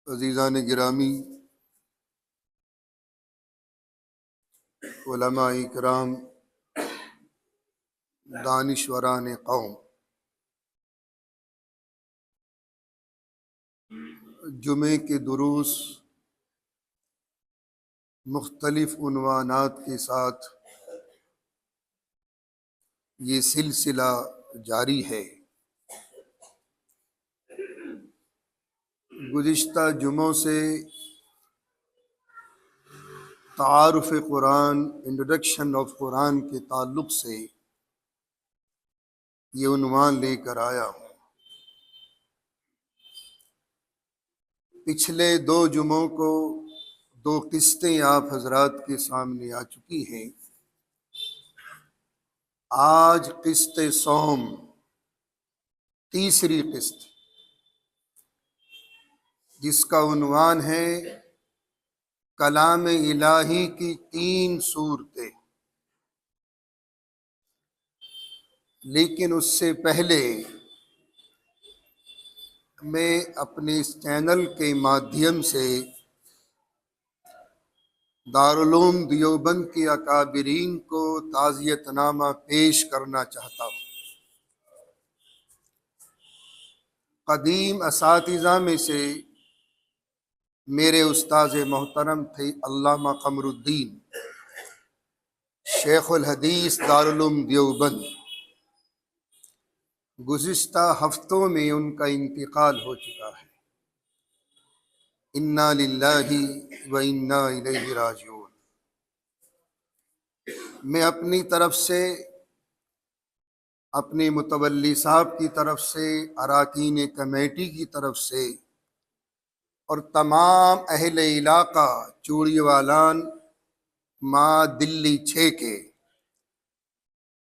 عزیزان گرامی، علماء کرام، دانشوران قوم، جمعے کے دروس مختلف عنوانات کے ساتھ یہ سلسلہ جاری ہے۔ گزشتہ جمعوں سے تعارف قرآن، انٹروڈکشن آف قرآن کے تعلق سے یہ عنوان لے کر آیا ہوں۔ پچھلے 2 جمعوں کو 2 قسطیں آپ حضرات کے سامنے آ چکی ہیں۔ آج قسط صوم، تیسری قسط، جس کا عنوان ہے کلام الہی کی 3 صورتیں۔ لیکن اس سے پہلے میں اپنے اس چینل کے مادھیم سے دارالعلوم دیوبند کے اکابرین کو تعزیت نامہ پیش کرنا چاہتا ہوں۔ قدیم اساتذہ میں سے میرے استاذ محترم تھے علامہ قمر الدین، شیخ الحدیث دارالعلوم دیوبند۔ گزشتہ ہفتوں میں ان کا انتقال ہو چکا ہے۔ انا للہ و انا الیہ راجعون۔ میں اپنی طرف سے، اپنے متولی صاحب کی طرف سے، اراکین کمیٹی کی طرف سے اور تمام اہل علاقہ چوڑی والان ماں دلی 6 کے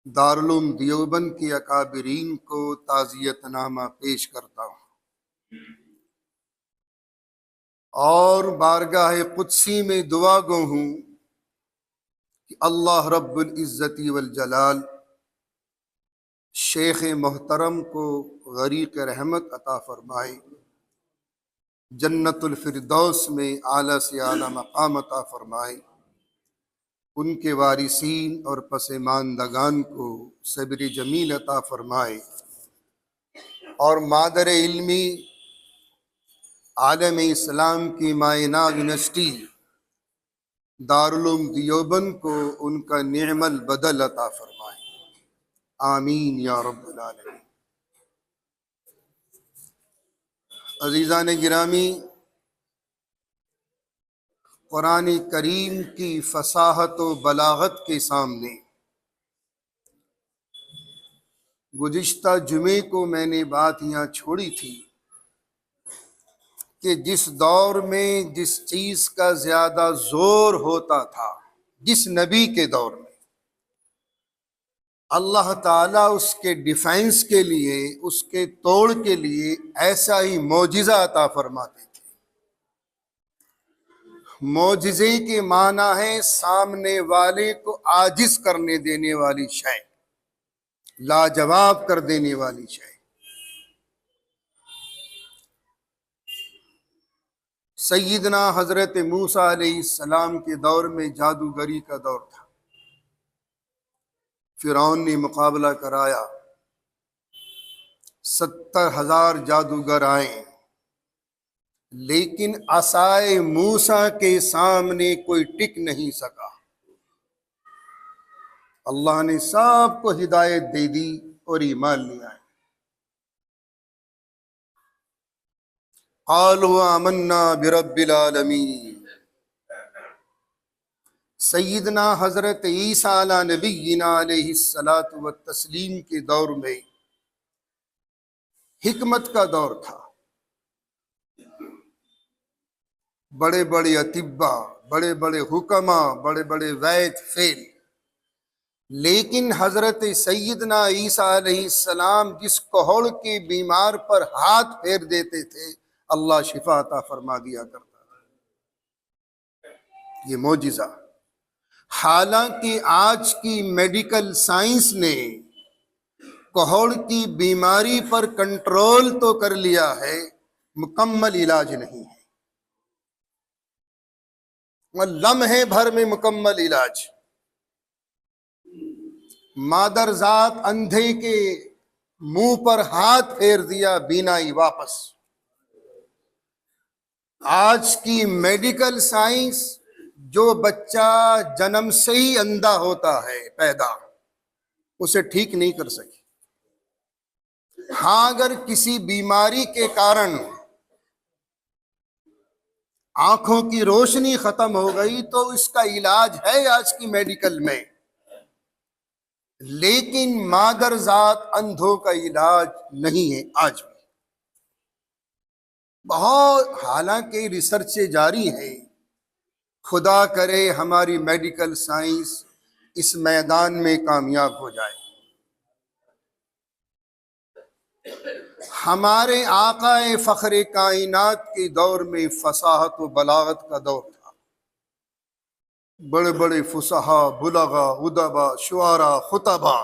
دارالعلوم دیوبند کے اکابرین کو تعزیت نامہ پیش کرتا ہوں، اور بارگاہ قدسی میں دعا گو ہوں کہ اللہ رب العزت والجلال شیخ محترم کو غریق رحمت عطا فرمائے، جنت الفردوس میں اعلیٰ سے اعلیٰ مقام عطا فرمائے، ان کے وارثین اور پسماندگان کو صبر جمیل عطا فرمائے، اور مادر علمی عالم اسلام کی مائنا یونیورسٹی دارالعلوم دیوبند کو ان کا نعم البدل عطا فرمائے، آمین یا رب العالمین۔ عزیزان گرامی، قرآن کریم کی فصاحت و بلاغت کے سامنے گزشتہ جمعے کو میں نے بات یہاں چھوڑی تھی کہ جس دور میں جس چیز کا زیادہ زور ہوتا تھا، جس نبی کے دور میں، اللہ تعالیٰ اس کے ڈیفینس کے لیے، اس کے توڑ کے لیے ایسا ہی معجزہ عطا فرماتے تھے۔ معجزے کے معنی ہے سامنے والے کو عاجز کرنے دینے والی شے، لاجواب کر دینے والی شے۔ سیدنا حضرت موسیٰ علیہ السلام کے دور میں جادوگری کا دور تھا۔ فرعون نے مقابلہ کرایا، 70,000 جادوگر آئے، لیکن عصائے موسیٰ کے سامنے کوئی ٹک نہیں سکا۔ اللہ نے سب کو ہدایت دے دی اور ایمان لے آئے۔ قالوا آمنا برب العالمین۔ سیدنا حضرت عیسیٰ علیہ نبینا علیہ الصلاۃ والتسلیم کے دور میں حکمت کا دور تھا۔ بڑے بڑے اطباء، بڑے بڑے حکماء، بڑے بڑے وید فیل، لیکن حضرت سیدنا عیسیٰ علیہ السلام جس کوہڑ کے بیمار پر ہاتھ پھیر دیتے تھے، اللہ شفا عطا فرما دیا کرتا تھا۔ یہ معجزہ، حالانکہ آج کی میڈیکل سائنس نے کوہڑ کی بیماری پر کنٹرول تو کر لیا ہے، مکمل علاج نہیں ہے۔ لمحے بھر میں مکمل علاج۔ مادر ذات اندھے کے منہ پر ہاتھ پھیر دیا، بینائی واپس۔ آج کی میڈیکل سائنس جو بچہ جنم سے ہی اندھا ہوتا ہے پیدا، اسے ٹھیک نہیں کر سکی۔ ہاں اگر کسی بیماری کے کارن آنکھوں کی روشنی ختم ہو گئی تو اس کا علاج ہے آج کی میڈیکل میں، لیکن مادر ذات اندھوں کا علاج نہیں ہے آج بھی۔ بہت حالانکہ ریسرچیں جاری ہیں، خدا کرے ہماری میڈیکل سائنس اس میدان میں کامیاب ہو جائے۔ ہمارے آقا فخر کائنات کے دور میں فصاحت و بلاغت کا دور تھا۔ بڑے بڑے فصحا، بلغا، ادبا، شعرا، خطبا،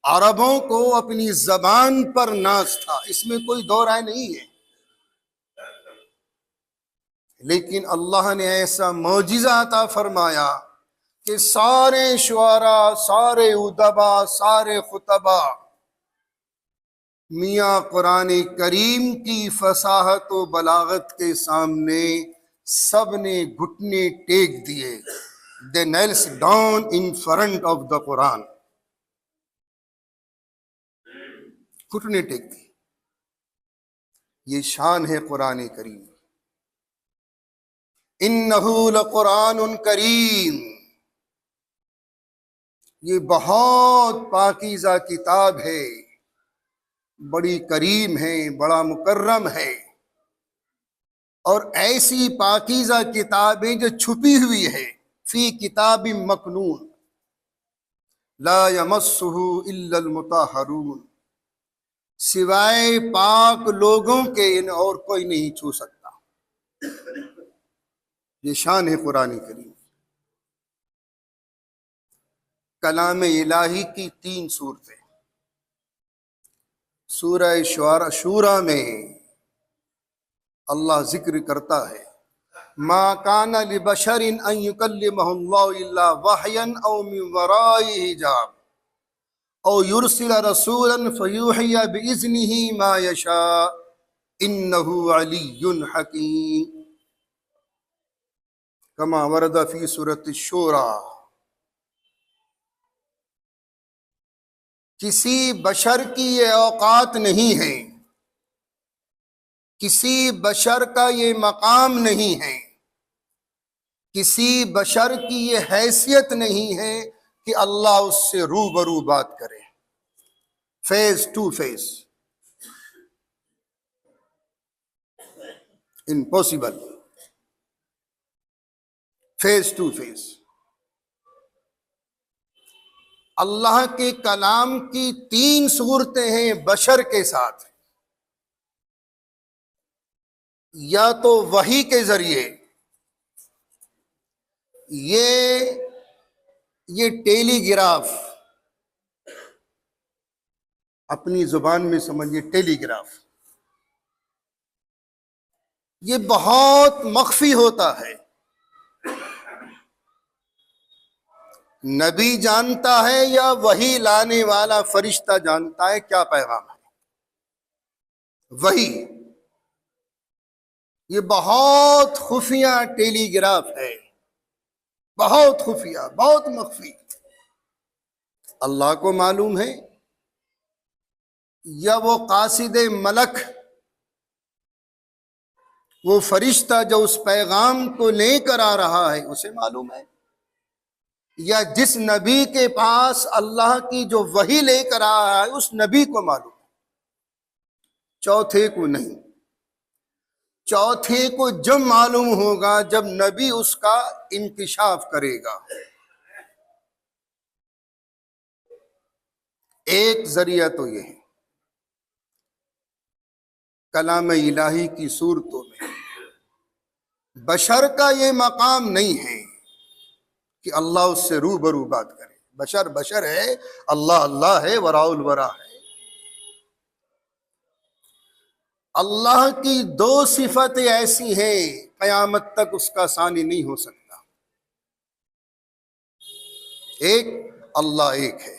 عربوں کو اپنی زبان پر ناز تھا، اس میں کوئی دو رائے نہیں ہے۔ لیکن اللہ نے ایسا معجزہ عطا فرمایا کہ سارے شعرا، سارے ادبا، سارے خطبا میاں قرآن کریم کی فصاحت و بلاغت کے سامنے سب نے گھٹنے ٹیک دیے۔ They knelt down in front of the Quran. گھٹنے ٹیک دیے۔ یہ شان ہے قرآن کریم۔ انہ لقرآن کریم، یہ بہت پاکیزہ کتاب ہے، بڑی کریم ہے، بڑا مکرم ہے۔ اور ایسی پاکیزہ کتابیں جو چھپی ہوئی ہے، فی کتاب مکنون لا یمسہ الا المطہرون، سوائے پاک لوگوں کے اور کوئی نہیں چھو سکتا۔ یہ شان ہے قرآن کریم۔ کلام الہی کی 3 صورتیں۔ سورہ شورا میں اللہ ذکر کرتا ہے ما کان لبشر ان یکلمہ اللہ الا وحیا او من وراء حجاب او یرسل رسولا فیوحی باذنہ ما یشاء انہ علی حکیم، کما ورد فی سورۃ الشورى۔ کسی بشر کی یہ اوقات نہیں ہے، کسی بشر کا یہ مقام نہیں ہے، کسی بشر کی یہ حیثیت نہیں ہے کہ اللہ اس سے روبرو بات کرے، face to face, impossible, face to face. اللہ کے کلام کی 3 صورتیں ہیں بشر کے ساتھ، یا تو وحی کے ذریعے، یہ ٹیلی گراف، اپنی زبان میں سمجھیے ٹیلی گراف، یہ بہت مخفی ہوتا ہے، نبی جانتا ہے یا وحی لانے والا فرشتہ جانتا ہے کیا پیغام ہے؟ وحی۔ یہ بہت خفیہ ٹیلی گراف ہے، بہت خفیہ، بہت مخفی۔ اللہ کو معلوم ہے یا وہ قاصد ملک، وہ فرشتہ جو اس پیغام کو لے کر آ رہا ہے اسے معلوم ہے، یا جس نبی کے پاس اللہ کی جو وحی لے کر آ رہا ہے اس نبی کو معلوم ہے، چوتھے کو نہیں۔ چوتھے کو جب معلوم ہوگا جب نبی اس کا انکشاف کرے گا۔ ایک ذریعہ تو یہ ہے کلام الہی کی صورتوں میں، بشر کا یہ مقام نہیں ہے کہ اللہ اس سے روبرو بات کرے، بشر بشر ہے، اللہ اللہ ہے، وراء الورا ہے۔ اللہ کی 2 صفتیں ایسی ہیں قیامت تک اس کا ثانی نہیں ہو سکتا۔ ایک اللہ ایک ہے،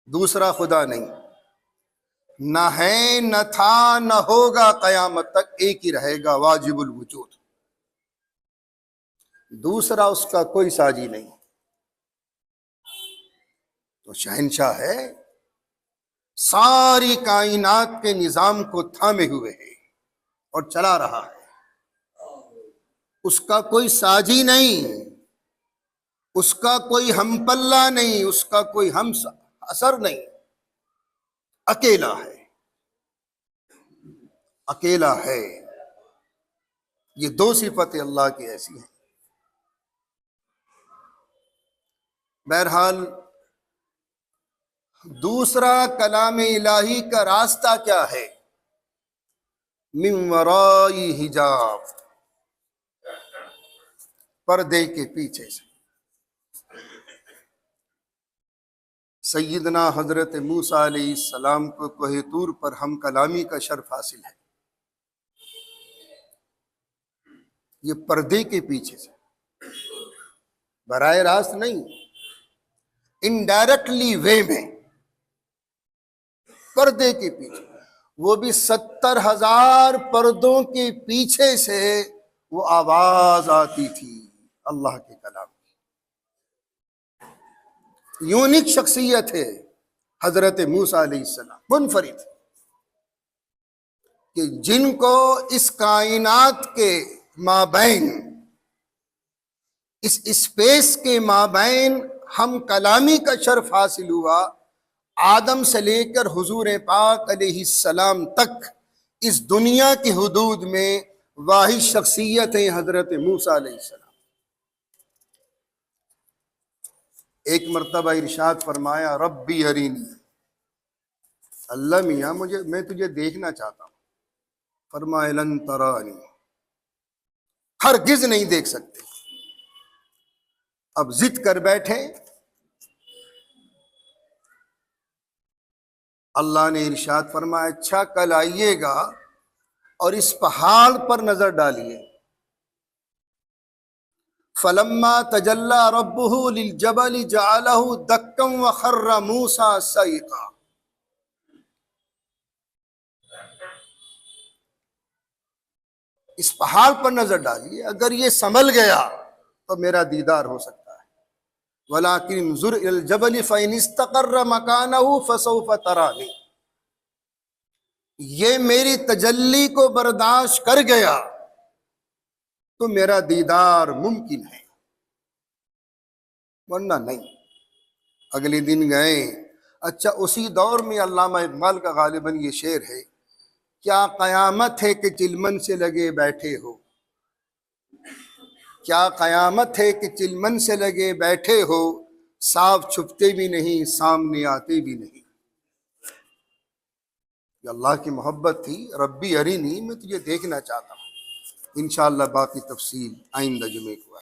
دوسرا خدا نہیں، نہ ہے نہ تھا نہ ہوگا، قیامت تک ایک ہی رہے گا، واجب الوجود۔ دوسرا اس کا کوئی ساجی نہیں، تو شہنشاہ ہے، ساری کائنات کے نظام کو تھامے ہوئے ہے اور چلا رہا ہے۔ اس کا کوئی ساجی نہیں، اس کا کوئی ہم پلہ نہیں، اس کا کوئی ہم اثر نہیں، اکیلا ہے، اکیلا ہے۔ یہ دو صفتیں اللہ کی ایسی ہیں۔ بہرحال دوسرا کلام الہی کا راستہ کیا ہے؟ من ورائی حجاب، پردے کے پیچھے سے۔ سیدنا حضرت موسیٰ علیہ السلام کو کوہ طور پر ہم کلامی کا شرف حاصل ہے، یہ پردے کے پیچھے سے، براہ راست نہیں، انڈائریکٹلی وے میں، پردے کے پیچھے، وہ بھی 70,000 پردوں کے پیچھے سے وہ آواز آتی تھی اللہ کے کلام کی۔ یونیک شخصیت ہے حضرت موسیٰ علیہ السلام، منفرد، کہ جن کو اس کائنات کے مابین، اس اسپیس کے مابین ہم کلامی کا شرف حاصل ہوا، آدم سے لے کر حضور پاک علیہ السلام تک، اس دنیا کی حدود میں واحد شخصیت ہے حضرت موسیٰ علیہ السلام۔ ایک مرتبہ ارشاد فرمایا، ربی ارینی، اللہ میاں میں تجھے دیکھنا چاہتا ہوں۔ فرمایا لن ترانی، ہرگز نہیں دیکھ سکتے۔ اب ضد کر بیٹھے، اللہ نے ارشاد فرمایا اچھا کل آئیے گا اور اس پہاڑ پر نظر ڈالیے۔ فلما تجلی ربہ للجبل جعلہ دکا وخر موسیٰ صعقا، اس پہاڑ پر نظر ڈالیے، اگر یہ سنبھل گیا تو میرا دیدار ہو سکتا ہے۔ وَلَٰكِنِ انظُرْ إِلَى الْجَبَلِ فَإِنِ اسْتَقَرَّ مَكَانَهُ فَسَوْفَ تَرَانِي، یہ میری تجلی کو برداشت کر گیا تو میرا دیدار ممکن ہے، ورنہ نہیں۔ اگلے دن گئے، اچھا اسی دور میں علامہ اقبال کا غالباً یہ شعر ہے، کیا قیامت ہے کہ چلمن سے لگے بیٹھے ہو، کیا قیامت ہے کہ چلمن سے لگے بیٹھے ہو، صاف چھپتے بھی نہیں سامنے آتے بھی نہیں۔ یہ اللہ کی محبت تھی، ربی ارینی، میں تجھے دیکھنا چاہتا ہوں۔ انشاءاللہ باقی تفصیل آئندہ جمعے کو۔